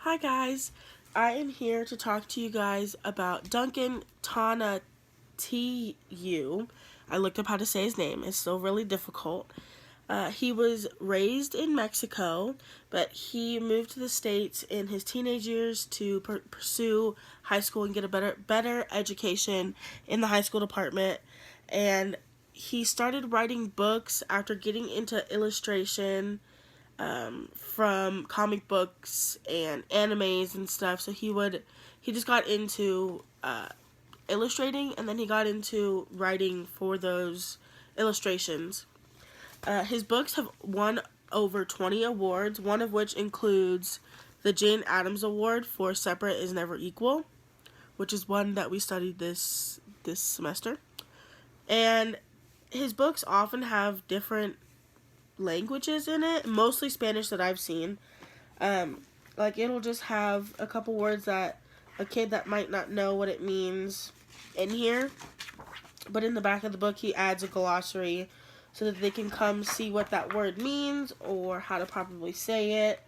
Hi guys, I am here to talk to you guys about Duncan Tana T.U. I looked up how to say his name. It's still really difficult. He was raised in Mexico, but he moved to the States in his teenage years to pursue high school and get a better education in the high school department. And he started writing books after getting into illustration from comic books and animes and stuff. So he just got into illustrating, and then he got into writing for those illustrations. His books have won over 20 awards, one of which includes the Jane Addams Award for Separate is Never Equal, which is one that we studied this semester. And his books often have different languages in it, mostly Spanish that I've seen. Like it'll just have a couple words that a kid that might not know what it means in here, but in the back of the book he adds a glossary so that they can come see what that word means or how to properly say it,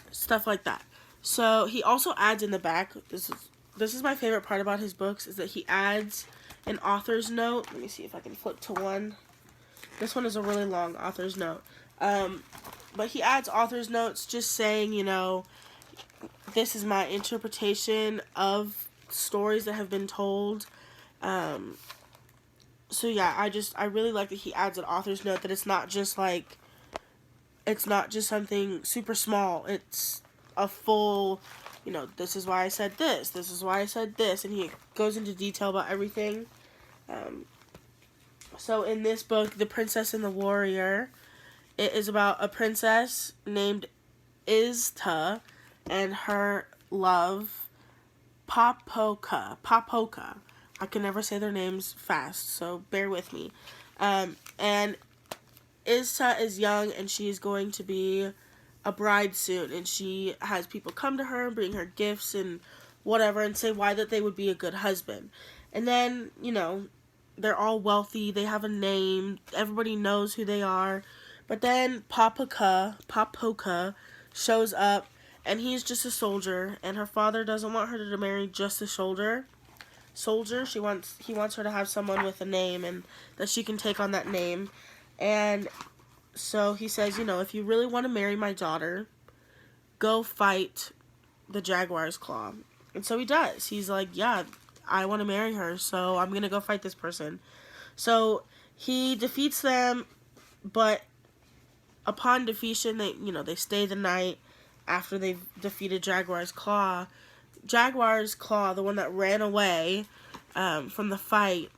stuff like that. So he also adds in the back, this is my favorite part about his books, is that he adds an author's note. Let me see if I can flip to one. This one is a really long author's note. But he adds author's notes just saying, this is my interpretation of stories that have been told. So yeah, I really like that he adds an author's note, that it's not just something super small. It's a full, this is why I said this is why I said this, and he goes into detail about everything. So in this book, The Princess and the Warrior, it is about a princess named Izta and her love, Papoka. I can never say their names fast, so bear with me. And Izta is young, and she is going to be a bride soon, and she has people come to her and bring her gifts and whatever and say why that they would be a good husband. And then, they're all wealthy, they have a name, everybody knows who they are. But then Papoka shows up, and he's just a soldier, and her father doesn't want her to marry just a soldier. He wants her to have someone with a name, and that she can take on that name. And so he says, if you really want to marry my daughter, go fight the Jaguar's Claw. And so he does. He's like, yeah, I want to marry her, so I'm going to go fight this person. So he defeats them, but upon defeation, they stay the night after they've defeated Jaguar's Claw. Jaguar's Claw, the one that ran away from the fight,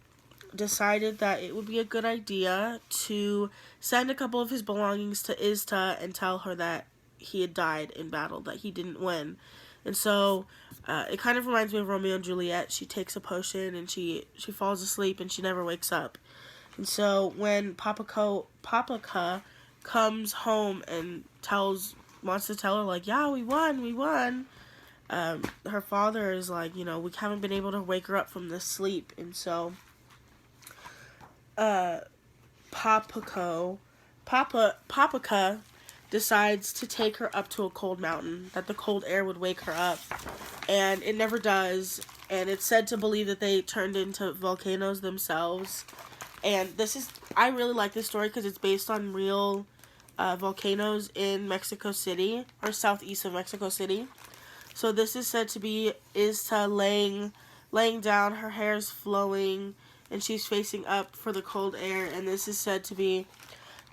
decided that it would be a good idea to send a couple of his belongings to Izta and tell her that he had died in battle, that he didn't win. And so it kind of reminds me of Romeo and Juliet. She takes a potion and she falls asleep and she never wakes up. And so when Papoka comes home and wants to tell her, like, yeah, we won. Her father is like, we haven't been able to wake her up from this sleep. And so Papoka decides to take her up to a cold mountain, that the cold air would wake her up, and it never does, and it's said to believe that they turned into volcanoes themselves. And I really like this story because it's based on real volcanoes in Mexico City, or southeast of Mexico City. So this is said to be Izta laying down, her hair's flowing, and she's facing up for the cold air, and this is said to be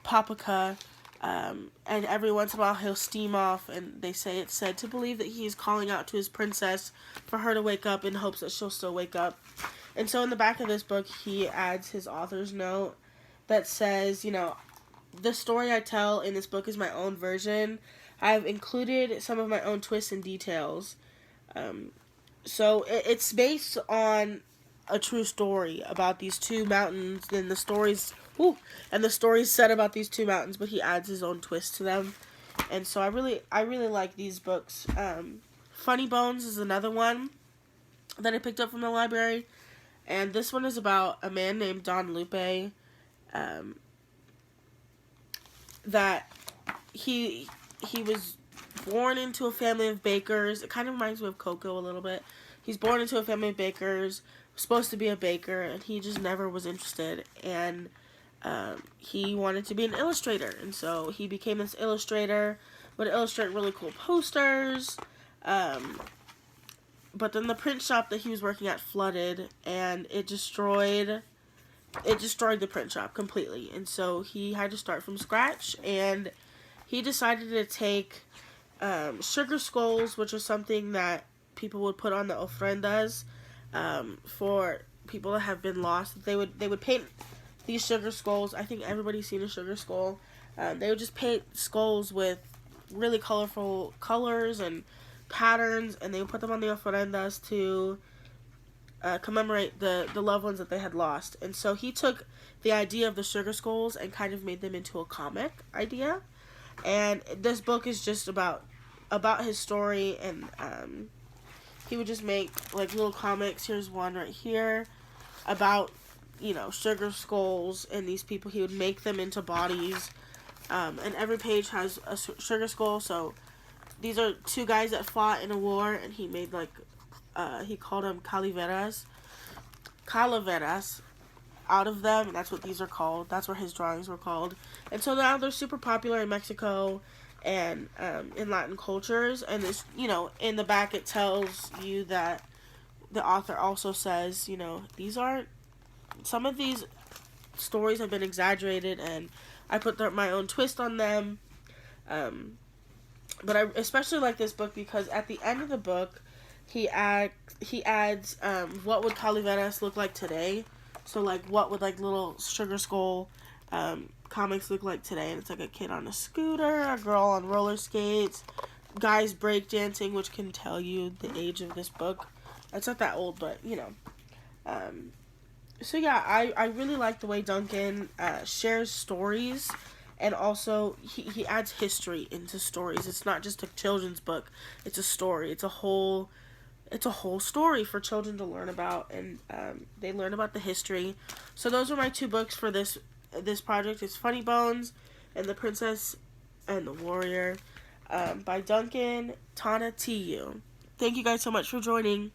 Papoka. And every once in a while he'll steam off, and they say it's said to believe that he's calling out to his princess for her to wake up in hopes that she'll still wake up. And so in the back of this book, he adds his author's note that says, the story I tell in this book is my own version. I've included some of my own twists and details. So it's based on a true story about these two mountains, and the stories said about these two mountains, but he adds his own twist to them. And so I really like these books. Funny Bones is another one that I picked up from the library, and this one is about a man named Don Lupe, that he was born into a family of bakers. It kind of reminds me of Coco a little bit. He's born into a family of bakers, supposed to be a baker, and he just never was interested. And he wanted to be an illustrator, and so he became this illustrator, would illustrate really cool posters. But then the print shop that he was working at flooded, and it destroyed the print shop completely. And so he had to start from scratch, and he decided to take sugar skulls, which was something that people would put on the ofrendas for people that have been lost. They would paint these sugar skulls. I think everybody's seen a sugar skull. They would just paint skulls with really colorful colors and patterns, and they would put them on the ofrendas to commemorate the loved ones that they had lost. And so he took the idea of the sugar skulls and kind of made them into a comic idea. And this book is just about his story, and he would just make like little comics. Here's one right here about, you know, sugar skulls and these people. He would make them into bodies, and every page has a sugar skull. So these are two guys that fought in a war, and he made like he called them calaveras out of them, and that's what these are called. That's what his drawings were called. And so now they're super popular in Mexico and in Latin cultures. And this, you know, in the back it tells you that the author also says, you know, some of these stories have been exaggerated, and I put my own twist on them. But I especially like this book because at the end of the book, he adds what would calaveras look like today. So like what would like little sugar skull comics look like today, and it's like a kid on a scooter, a girl on roller skates, guys breakdancing, which can tell you the age of this book. It's not that old, but you know. So yeah, I really like the way Duncan shares stories, and also he adds history into stories. It's not just a children's book, it's a story. It's a whole story for children to learn about, and they learn about the history. So those are my two books for this project. It's Funny Bones and The Princess and the Warrior by Duncan Tonatiuh. Thank you guys so much for joining.